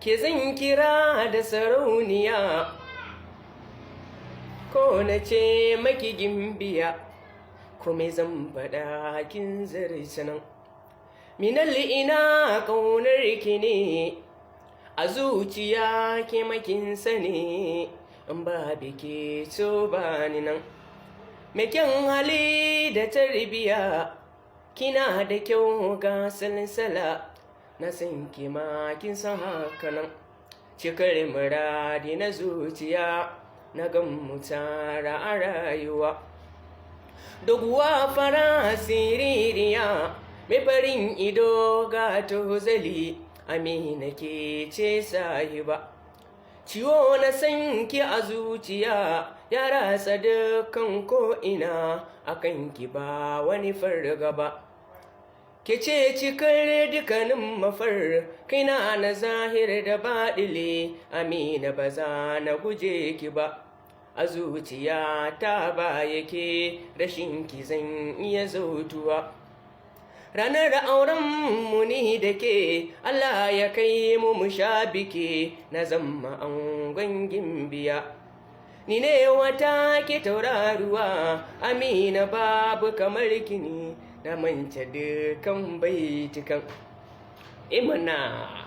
ke zan kira da sarauniya, ko na ce maki gimbiya, kuma zan faɗa kin zarce nan. Minalli ina ƙaunar ki ne, a zuciya ke makin sani, in ba biki so ba ni nan. Me kyan hali da tarbiya, kina da kyau ga salsala, na san ki ma kin san haka nan. Cikar muradi na zuciya, na gan mu tara a rayuwa. Doguwa fara siririya, mai farin ido ga tozali, Amina ke ce sahiba. Ciwo na san ki a zuciya, ya ratsa dukkan ko'ina, akan ki ba wani fargaba. Ke ce cikar dukkanin mafar, kaina na zahir da baɗile, Amina ba za na guje ki ba. A zuciya ta ba yake, rashin ki zan iya zautuwa. Ranar auren mu ni da ke, Allah ya kai mu sha biki, na zama angon gimbiya. Ni ne wata ke tauraruwa, Amina babu kamar kini, na manta dukan baitukan. Imana.